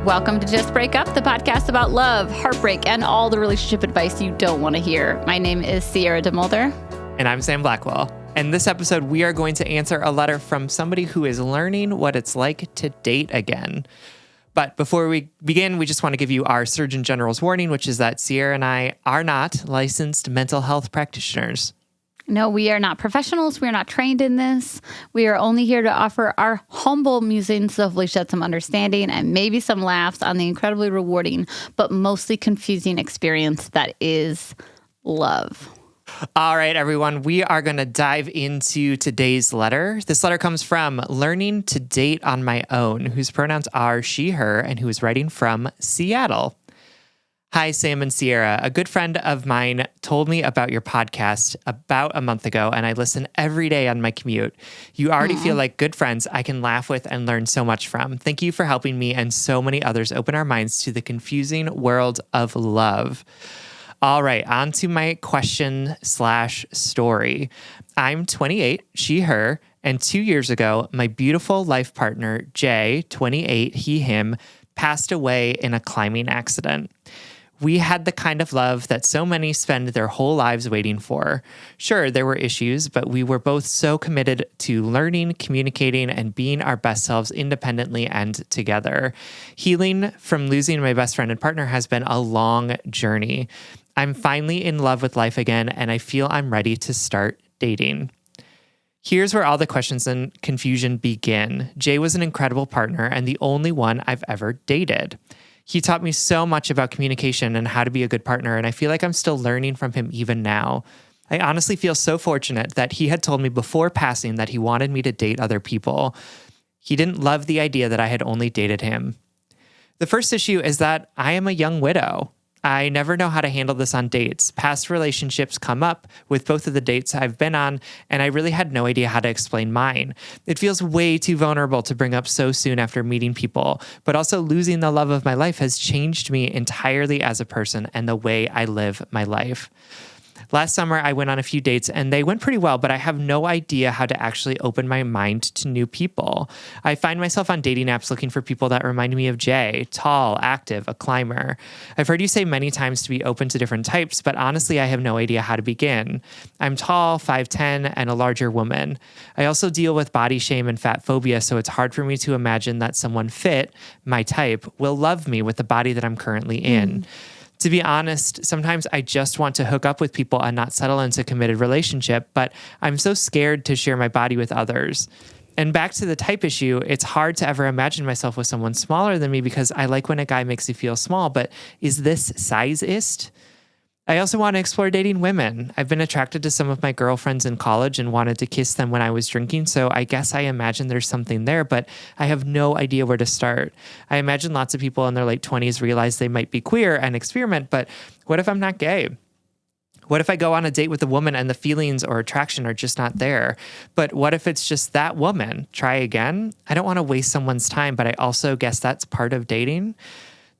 Welcome to Just Break Up, the podcast about love, heartbreak, and all the relationship advice you don't want to hear. My name is Sierra DeMulder. And I'm Sam Blackwell. In this episode, we are going to answer a letter from somebody who is learning what it's like to date again. But before we begin, we just want to give you our Surgeon General's warning, which is that Sierra and I are not licensed mental health practitioners. No, we are not professionals. We are not trained in this. We are only here to offer our humble musings to hopefully shed some understanding and maybe some laughs on the incredibly rewarding, but mostly confusing experience that is love. All right, everyone, we are going to dive into today's letter. This letter comes from Learning to Date on My Own, whose pronouns are she, her, and who is writing from Seattle. Hi, Sam and Sierra. A good friend of mine told me about your podcast about a month ago, and I listen every day on my commute. You already feel like good friends I can laugh with and learn so much from. Thank you for helping me and so many others open our minds to the confusing world of love. All right, on to my question/story. I'm 28, she, her, and 2 years ago, my beautiful life partner, Jay, 28, he, him, passed away in a climbing accident. We had the kind of love that so many spend their whole lives waiting for. Sure, there were issues, but we were both so committed to learning, communicating, and being our best selves independently and together. Healing from losing my best friend and partner has been a long journey. I'm finally in love with life again, and I feel I'm ready to start dating. Here's where all the questions and confusion begin. Jay was an incredible partner and the only one I've ever dated. He taught me so much about communication and how to be a good partner, and I feel like I'm still learning from him even now. I honestly feel so fortunate that he had told me before passing that he wanted me to date other people. He didn't love the idea that I had only dated him. The first issue is that I am a young widow. I never know how to handle this on dates. Past relationships come up with both of the dates I've been on, and I really had no idea how to explain mine. It feels way too vulnerable to bring up so soon after meeting people, but also losing the love of my life has changed me entirely as a person and the way I live my life. Last summer, I went on a few dates and they went pretty well, but I have no idea how to actually open my mind to new people. I find myself on dating apps looking for people that remind me of Jay, tall, active, a climber. I've heard you say many times to be open to different types, but honestly, I have no idea how to begin. I'm tall, 5'10", and a larger woman. I also deal with body shame and fat phobia, so it's hard for me to imagine that someone fit, my type, will love me with the body that I'm currently in. To be honest, sometimes I just want to hook up with people and not settle into a committed relationship, but I'm so scared to share my body with others. And back to the type issue, it's hard to ever imagine myself with someone smaller than me because I like when a guy makes me feel small, but is this sizeist? I also want to explore dating women. I've been attracted to some of my girlfriends in college and wanted to kiss them when I was drinking, so I guess I imagine there's something there, but I have no idea where to start. I imagine lots of people in their late 20s realize they might be queer and experiment, but what if I'm not gay? What if I go on a date with a woman and the feelings or attraction are just not there? But what if it's just that woman? Try again? I don't want to waste someone's time, but I also guess that's part of dating.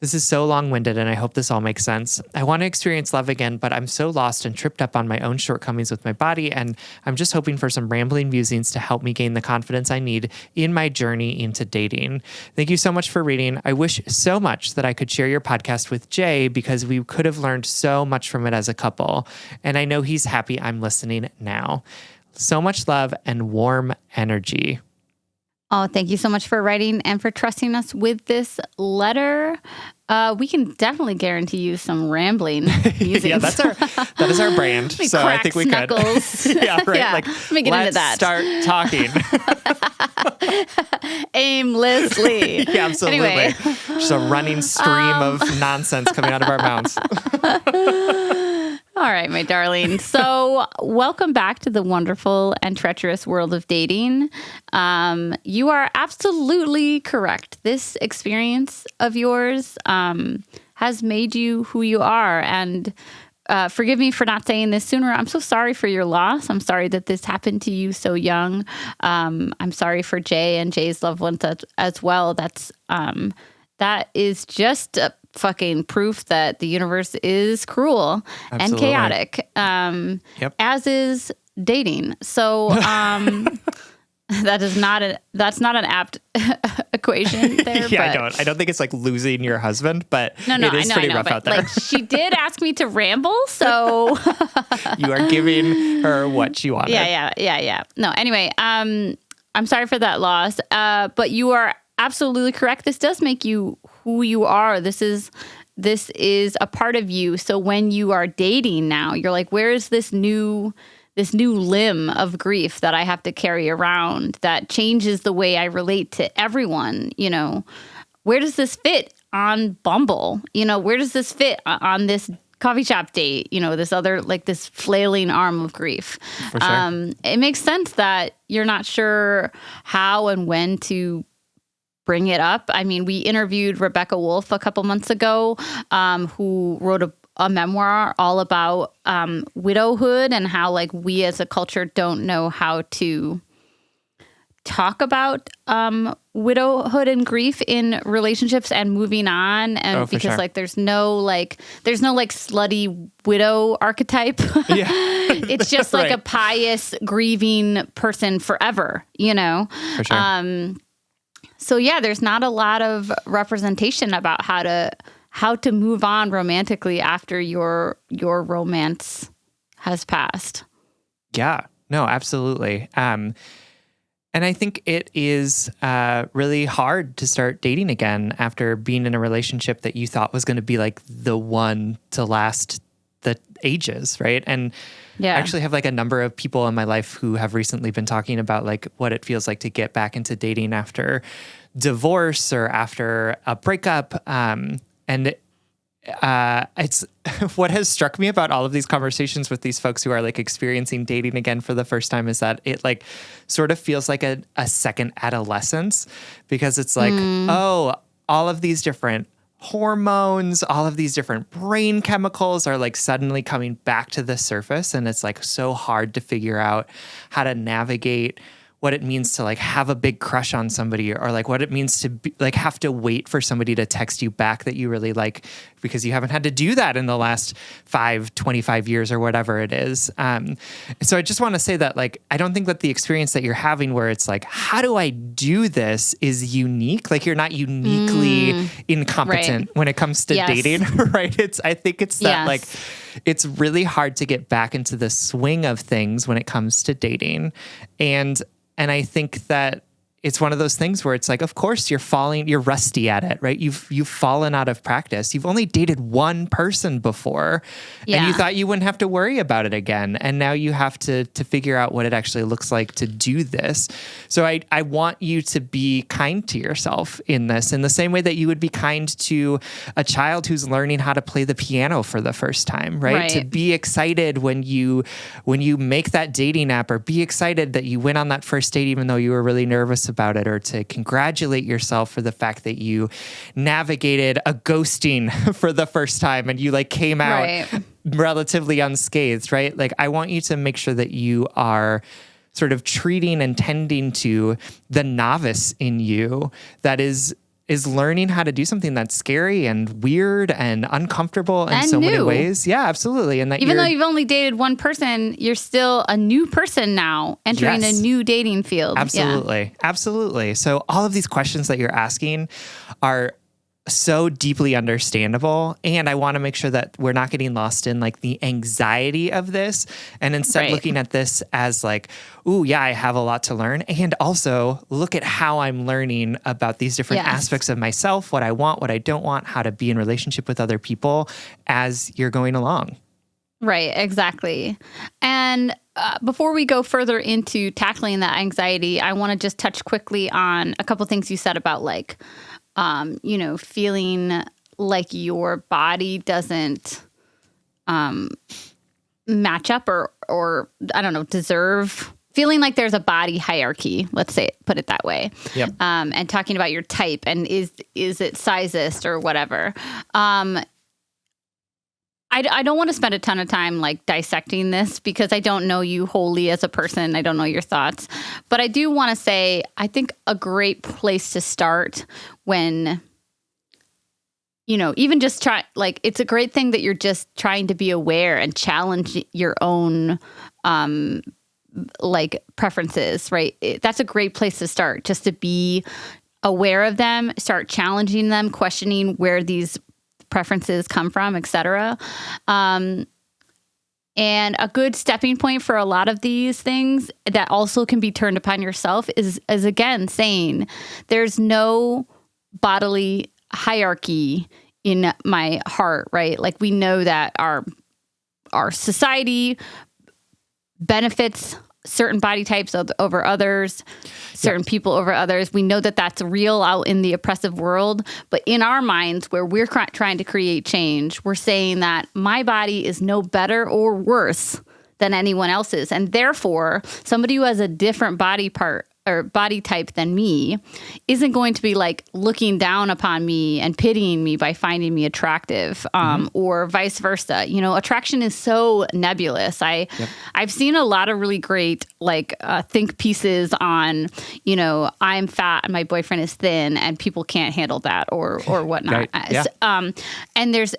This is so long-winded, and I hope this all makes sense. I want to experience love again, but I'm so lost and tripped up on my own shortcomings with my body, and I'm just hoping for some rambling musings to help me gain the confidence I need in my journey into dating. Thank you so much for reading. I wish so much that I could share your podcast with Jay because we could have learned so much from it as a couple, and I know he's happy I'm listening now. So much love and warm energy. Oh, thank you so much for writing and for trusting us with this letter. We can definitely guarantee you some rambling musings. Yeah, that is our brand. So I think we could. Yeah, right. Yeah, like, let me get into that. Start talking. Aimlessly. Yeah, absolutely. Anyway. Just a running stream of nonsense coming out of our mouths. All right, my darling. So welcome back to the wonderful and treacherous world of dating. You are absolutely correct. This experience of yours has made you who you are. And forgive me for not saying this sooner. I'm so sorry for your loss. I'm sorry that this happened to you so young. I'm sorry for Jay and Jay's loved ones as well. That is just fucking proof that the universe is cruel and chaotic, Yep. as is dating. So That's not an apt equation there. Yeah, but I don't think it's like losing your husband, but no, it is pretty rough out there. Like, she did ask me to ramble, so you are giving her what she wanted. Yeah. No, anyway, I'm sorry for that loss. But you are absolutely correct. This does make you who you are. This is a part of you. So when you are dating now, you're like, where is this new limb of grief that I have to carry around that changes the way I relate to everyone? You know, where does this fit on Bumble? You know, where does this fit on this coffee shop date? You know, this other, like, this flailing arm of grief. For sure. It makes sense that you're not sure how and when to bring it up. I mean, we interviewed Rebecca Wolf a couple months ago, who wrote a memoir all about widowhood and how, like, we as a culture don't know how to talk about widowhood and grief in relationships and moving on. And because, like, there's no slutty widow archetype. Yeah. It's just like a pious grieving person forever, you know? For sure. So yeah, there's not a lot of representation about how to move on romantically after your romance has passed. Yeah, no, absolutely. And I think it is really hard to start dating again after being in a relationship that you thought was going to be like the one to last the ages, right? And I actually have like a number of people in my life who have recently been talking about like what it feels like to get back into dating after divorce or after a breakup. And it's what has struck me about all of these conversations with these folks who are like experiencing dating again for the first time is that it like sort of feels like a second adolescence, because it's like, oh, all of these different hormones, all of these different brain chemicals are like suddenly coming back to the surface. And it's like so hard to figure out how to navigate what it means to like have a big crush on somebody, or like what it means to be, like have to wait for somebody to text you back that you really like, because you haven't had to do that in the last 25 years or whatever it is. So I just want to say that like, I don't think that the experience that you're having where it's like, how do I do this is unique. Like you're not uniquely incompetent when it comes to dating, right? I think it's that like, it's really hard to get back into the swing of things when it comes to dating. And I think that it's one of those things where it's like, of course you're rusty at it, right? You've fallen out of practice. You've only dated one person before and you thought you wouldn't have to worry about it again. And now you have to figure out what it actually looks like to do this. So I want you to be kind to yourself in this, in the same way that you would be kind to a child who's learning how to play the piano for the first time, right? To be excited when you make that dating app, or be excited that you went on that first date, even though you were really nervous about it, or to congratulate yourself for the fact that you navigated a ghosting for the first time and you like came out relatively unscathed, right? Like I want you to make sure that you are sort of treating and tending to the novice in you that is learning how to do something that's scary and weird and uncomfortable in so many ways. Yeah, absolutely. And that even though you've only dated one person, you're still a new person now, entering a new dating field. Absolutely. Yeah. Absolutely. So all of these questions that you're asking are so deeply understandable. And I want to make sure that we're not getting lost in like the anxiety of this, and instead looking at this as like, ooh, yeah, I have a lot to learn. And also look at how I'm learning about these different aspects of myself, what I want, what I don't want, how to be in relationship with other people as you're going along. Right, exactly. And before we go further into tackling that anxiety, I want to just touch quickly on a couple things you said about like, feeling like your body doesn't match up or I don't know, deserve, feeling like there's a body hierarchy, let's say, put it that way. Yep. And talking about your type and is it sizist or whatever. I don't want to spend a ton of time like dissecting this because I don't know you wholly as a person. I don't know your thoughts. But I do want to say, I think a great place to start when, even just try, like, it's a great thing that you're just trying to be aware and challenge your own like preferences, right? That's a great place to start, just to be aware of them, start challenging them, questioning where these preferences come from, etc. And a good stepping point for a lot of these things that also can be turned upon yourself is again saying there's no bodily hierarchy in my heart, right? Like we know that our society benefits certain body types over others, certain people over others. We know that that's real out in the oppressive world. But in our minds, where we're trying to create change, we're saying that my body is no better or worse than anyone else's. And therefore, somebody who has a different body part or body type than me isn't going to be like looking down upon me and pitying me by finding me attractive, or vice versa. You know, attraction is so nebulous. I've seen a lot of really great like think pieces on, you know, I'm fat and my boyfriend is thin and people can't handle that or whatnot. Right. Yeah. And there's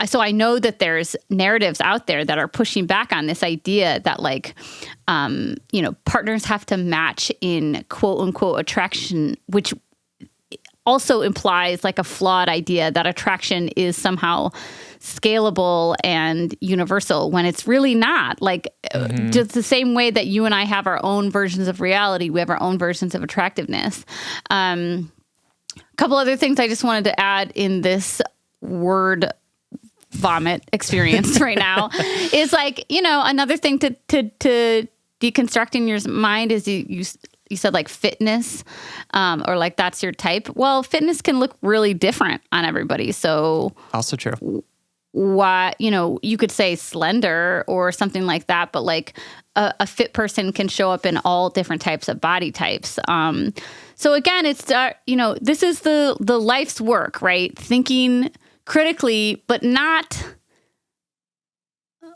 so I know that there's narratives out there that are pushing back on this idea that like, you know, partners have to match in quote unquote attraction, which also implies like a flawed idea that attraction is somehow scalable and universal when it's really not. Like just the same way that you and I have our own versions of reality, we have our own versions of attractiveness. A couple other things I just wanted to add in this word vomit experience right now is like, you know, another thing to deconstruct in your mind is you said like fitness, or like that's your type. Well, fitness can look really different on everybody. So also true. Why, you know, you could say slender or something like that, but like a fit person can show up in all different types of body types. So again, it's, you know, this is the life's work, right? Thinking critically, but not,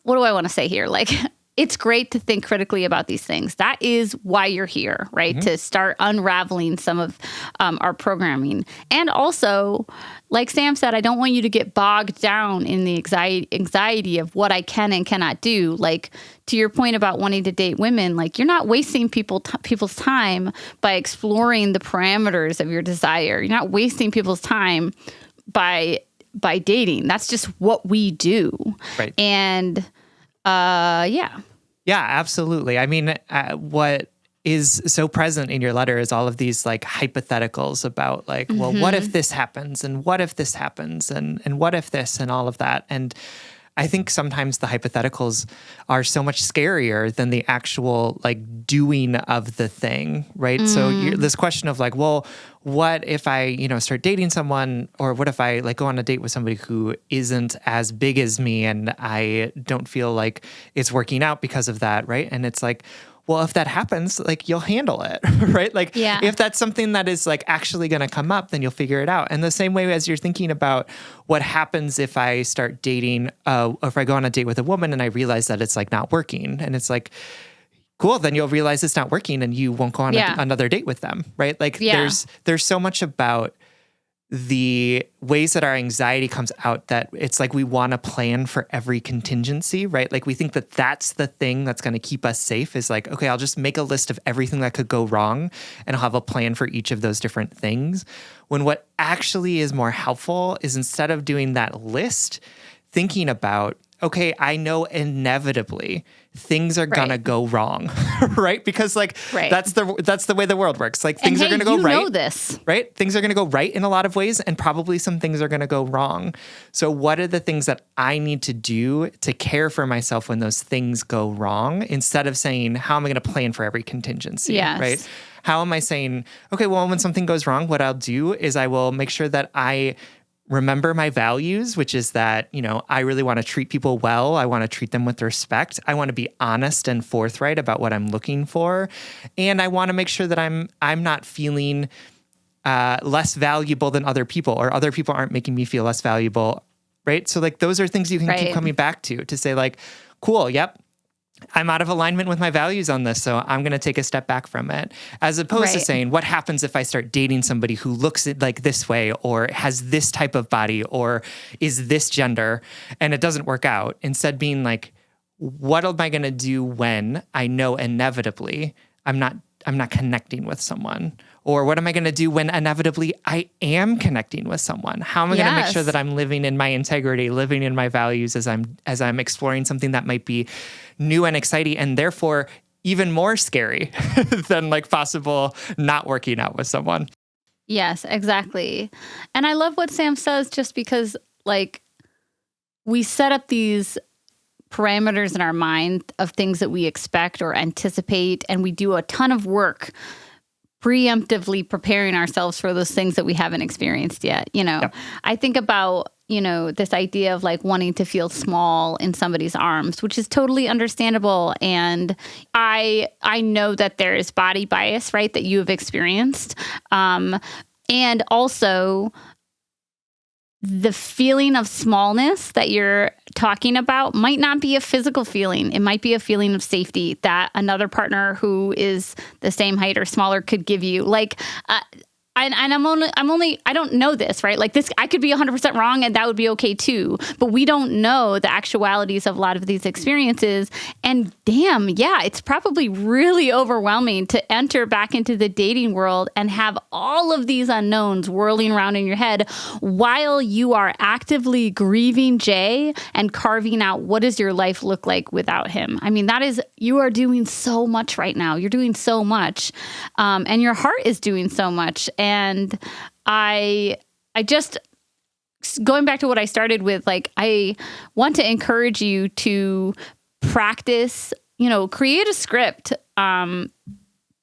what do I want to say here? Like, it's great to think critically about these things. That is why you're here, right? To start unraveling some of our programming. And also, like Sam said, I don't want you to get bogged down in the anxiety of what I can and cannot do. Like, to your point about wanting to date women, like you're not wasting people's time by exploring the parameters of your desire. You're not wasting people's time by dating. That's just what we do. Right. And yeah, absolutely. I mean, what is so present in your letter is all of these like hypotheticals about like, well, what if this happens and what if this happens and what if this and all of that. And I think sometimes the hypotheticals are so much scarier than the actual like doing of the thing, right? So this question of like, well, what if I, you know, start dating someone, or what if I like go on a date with somebody who isn't as big as me and I don't feel like it's working out because of that, right? And it's like, well, if that happens, like you'll handle it, right? Like if that's something that is like actually going to come up, then you'll figure it out. And the same way as you're thinking about what happens if I start dating, or if I go on a date with a woman and I realize that it's like not working, and it's like, cool, then you'll realize it's not working and you won't go on another date with them, right? Like there's so much about the ways that our anxiety comes out that it's like we want to plan for every contingency, right? Like we think that that's the thing that's going to keep us safe, is like, okay, I'll just make a list of everything that could go wrong and I'll have a plan for each of those different things. When what actually is more helpful is, instead of doing that list, thinking about, okay, I know inevitably things are gonna go wrong, right? Because like that's the way the world works. Like things are gonna go right. You know this, right? Things are gonna go right in a lot of ways, and probably some things are gonna go wrong. So what are the things that I need to do to care for myself when those things go wrong? Instead of saying, how am I gonna plan for every contingency? Right? How am I saying, okay, well, when something goes wrong, what I'll do is I will make sure that I remember my values, which is that, you know, I really want to treat people well. I want to treat them with respect. I want to be honest and forthright about what I'm looking for. And I want to make sure that I'm not feeling less valuable than other people, or other people aren't making me feel less valuable, right? So like those are things you can keep coming back to say like, cool, yep, I'm out of alignment with my values on this, so I'm going to take a step back from it. As opposed to saying, what happens if I start dating somebody who looks like this way, or has this type of body, or is this gender, and it doesn't work out? Instead being like, what am I going to do when I know inevitably I'm not connecting with someone? Or what am I going to do when inevitably I am connecting with someone? How am I going to make sure that I'm living in my integrity, living in my values as I'm exploring something that might be new and exciting and therefore even more scary than like possible not working out with someone? Yes, exactly. And I love what Sam says, just because like we set up these parameters in our mind of things that we expect or anticipate, and we do a ton of work preemptively preparing ourselves for those things that we haven't experienced yet. Yep. I think about, this idea of like wanting to feel small in somebody's arms, which is totally understandable. And I know that there is body bias, right, that you have experienced. And also the feeling of smallness that you're talking about might not be a physical feeling. It might be a feeling of safety that another partner who is the same height or smaller could give you. Like, and I don't know this, right? Like this, I could be 100% wrong and that would be okay too. But we don't know the actualities of a lot of these experiences. And damn, yeah, it's probably really overwhelming to enter back into the dating world and have all of these unknowns whirling around in your head while you are actively grieving Jay and carving out what does your life look like without him. I mean, you are doing so much right now. You're doing so much. And your heart is doing so much. And I just, going back to what I started with, like, I want to encourage you to practice, create a script,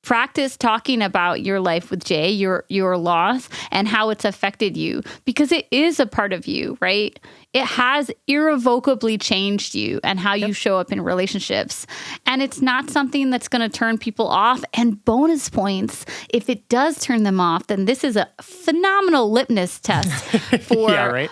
practice talking about your life with Jay, your loss and how it's affected you, because it is a part of you, right? It has irrevocably changed you and how you show up in relationships. And it's not something that's going to turn people off. And bonus points, if it does turn them off, then this is a phenomenal litmus test for, yeah, right?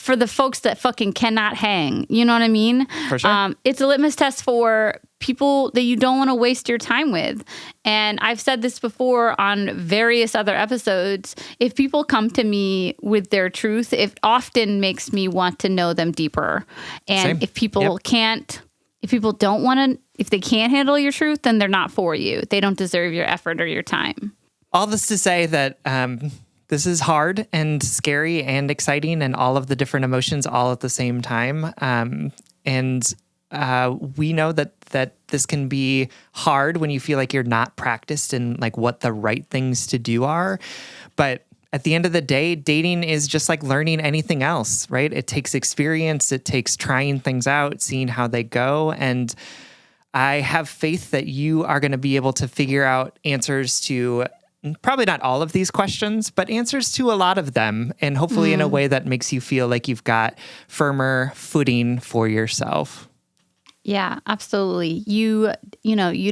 for the folks that fucking cannot hang. You know what I mean? For sure. It's a litmus test for people that you don't want to waste your time with. And I've said this before on various other episodes. If people come to me with their truth, it often makes me want to know them deeper. And Same. if people don't want to, if they can't handle your truth, then they're not for you. They don't deserve your effort or your time. All this to say that this is hard and scary and exciting and all of the different emotions all at the same time. And we know that this can be hard when you feel like you're not practiced in like what the right things to do are. But at the end of the day, dating is just like learning anything else, right? It takes experience. It takes trying things out, seeing how they go. And I have faith that you are going to be able to figure out answers to probably not all of these questions, but answers to a lot of them. And hopefully in a way that makes you feel like you've got firmer footing for yourself. Yeah, absolutely. You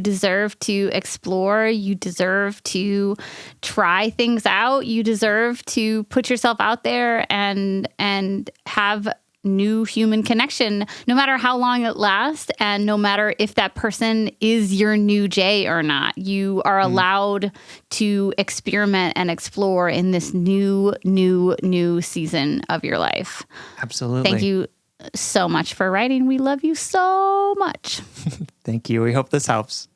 deserve to explore. You deserve to try things out. You deserve to put yourself out there and have new human connection, no matter how long it lasts and no matter if that person is your new Jay or not. You are allowed to experiment and explore in this new season of your life. Absolutely. Thank you so much for writing. We love you so much. Thank you. We hope this helps.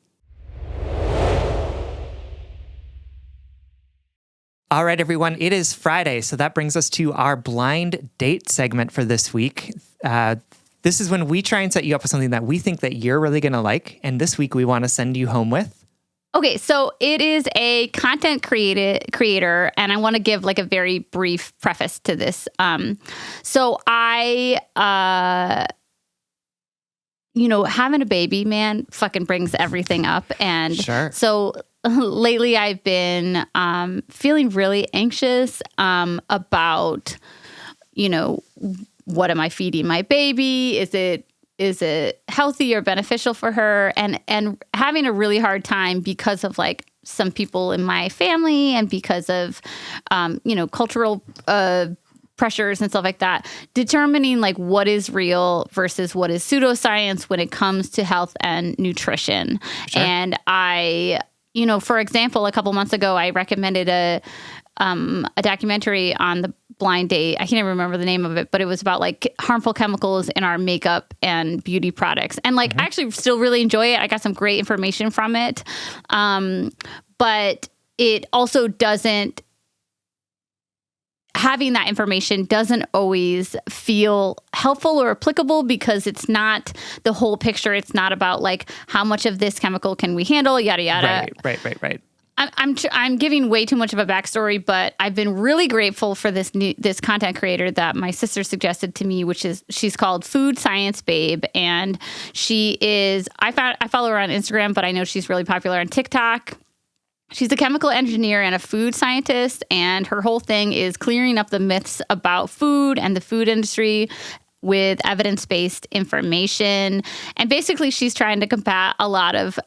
All right, everyone. It is Friday, so that brings us to our blind date segment for this week. This is when we try and set you up with something that we think that you're really going to like. And this week we want to send you home with. Okay, so it is a content creator, and I want to give like a very brief preface to this. So I, having a baby, man, fucking brings everything up. And so lately I've been feeling really anxious about, what am I feeding my baby? Is it healthy or beneficial for her? And having a really hard time because of like some people in my family and because of, cultural pressures and stuff like that, determining like what is real versus what is pseudoscience when it comes to health and nutrition. Sure. And I, for example, a couple months ago, I recommended a documentary on the blind date. I can't even remember the name of it, but it was about like harmful chemicals in our makeup and beauty products. And like, I actually still really enjoy it. I got some great information from it. But it also doesn't, having that information doesn't always feel helpful or applicable because it's not the whole picture. It's not about like how much of this chemical can we handle, yada, yada. Right. I'm giving way too much of a backstory, but I've been really grateful for this content creator that my sister suggested to me, which is she's called Food Science Babe, and I follow her on Instagram, but I know she's really popular on TikTok. She's a chemical engineer and a food scientist, and her whole thing is clearing up the myths about food and the food industry with evidence-based information. And basically, she's trying to combat a lot of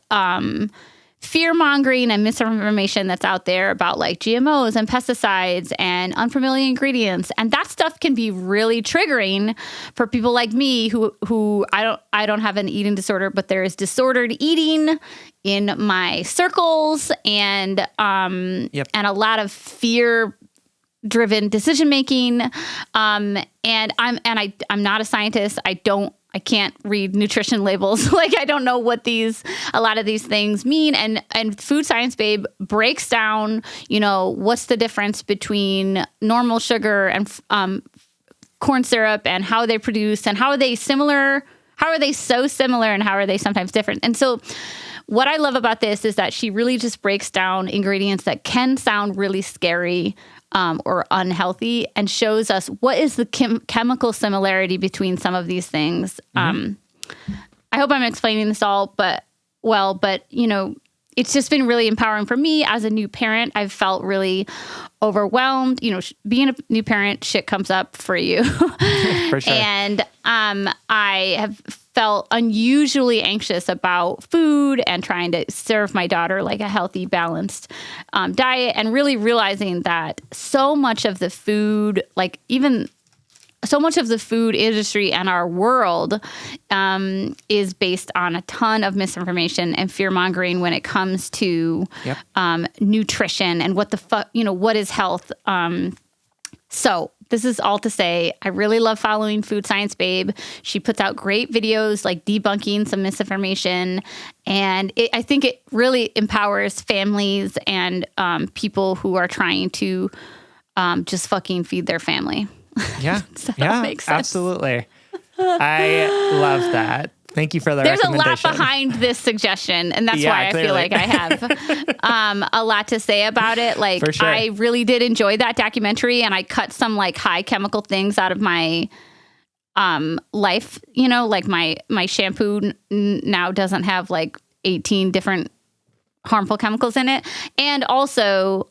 fear-mongering and misinformation that's out there about like GMOs and pesticides and unfamiliar ingredients. And that stuff can be really triggering for people like me who I don't have an eating disorder, but there is disordered eating in my circles and and a lot of fear-driven decision making. And I'm not a scientist. I can't read nutrition labels. Like I don't know what a lot of these things mean. And Food Science Babe breaks down, what's the difference between normal sugar and corn syrup and how they produce and how are they similar? How are they so similar and how are they sometimes different? And so what I love about this is that she really just breaks down ingredients that can sound really scary or unhealthy and shows us what is the chemical similarity between some of these things. I hope I'm explaining this all, but it's just been really empowering for me as a new parent. I've felt really overwhelmed. Being a new parent, shit comes up for you. For sure. And I have felt unusually anxious about food and trying to serve my daughter like a healthy, balanced diet, and really realizing that so much of the food, so much of the food industry and our world is based on a ton of misinformation and fear mongering when it comes to nutrition and what the fuck, what is health. So this is all to say, I really love following Food Science Babe. She puts out great videos like debunking some misinformation. And I think it really empowers families and people who are trying to just fucking feed their family. Yeah. That makes sense. Absolutely. I love that. Thank you for the recommendation. There's a lot behind this suggestion, and that's why clearly. I feel like I have a lot to say about it. Like, sure. I really did enjoy that documentary, and I cut some like high chemical things out of my life. Like my shampoo now doesn't have like 18 different harmful chemicals in it, and also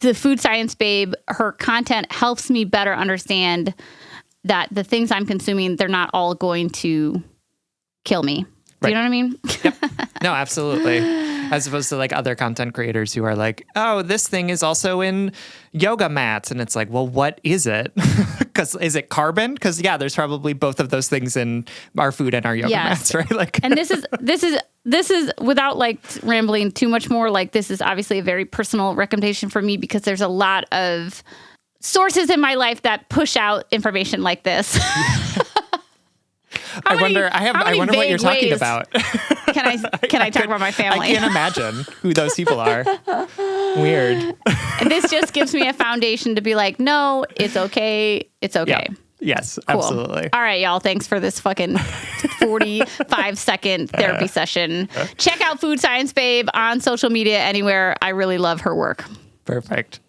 the Food Science Babe, her content helps me better understand that the things I'm consuming, they're not all going to kill me. Do you know what I mean? Yep. No, absolutely. As opposed to like other content creators who are like, oh, this thing is also in yoga mats. And it's like, well, what is it? Because is it carbon? Because there's probably both of those things in our food and our yoga mats, right? Like, and this is without like rambling too much more. Like this is obviously a very personal recommendation for me because there's a lot of sources in my life that push out information like this. I wonder what you're talking about. Can I talk about my family? I can't imagine who those people are. Weird. And this just gives me a foundation to be like, no, it's okay. It's okay. Yeah. Yes, cool. Absolutely. All right, y'all. Thanks for this fucking 45-second therapy session. Check out Food Science Babe on social media anywhere. I really love her work. Perfect.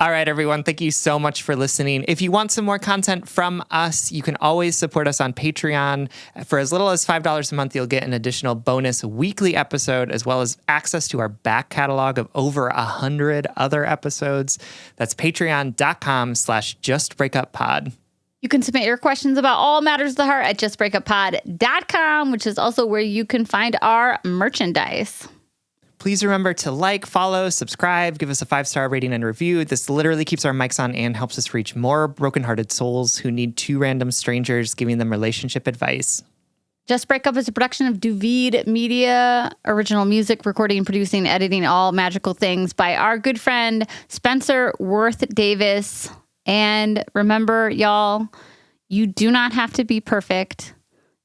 All right, everyone. Thank you so much for listening. If you want some more content from us, you can always support us on Patreon. For as little as $5 a month, you'll get an additional bonus weekly episode, as well as access to our back catalog of over 100 other episodes. That's patreon.com/justbreakuppod. You can submit your questions about all matters of the heart at justbreakuppod.com, which is also where you can find our merchandise. Please remember to like, follow, subscribe, give us a 5-star rating and review. This literally keeps our mics on and helps us reach more brokenhearted souls who need two random strangers giving them relationship advice. Just Break Up is a production of Duvid Media, original music, recording, producing, editing, all magical things by our good friend Spencer Worth Davis. And remember, y'all, you do not have to be perfect.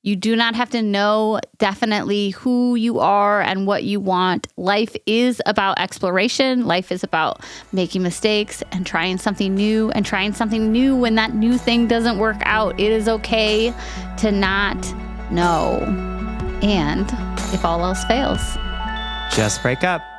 You do not have to know definitely who you are and what you want. Life is about exploration. Life is about making mistakes and trying something new when that new thing doesn't work out. It is okay to not know. And if all else fails, just break up.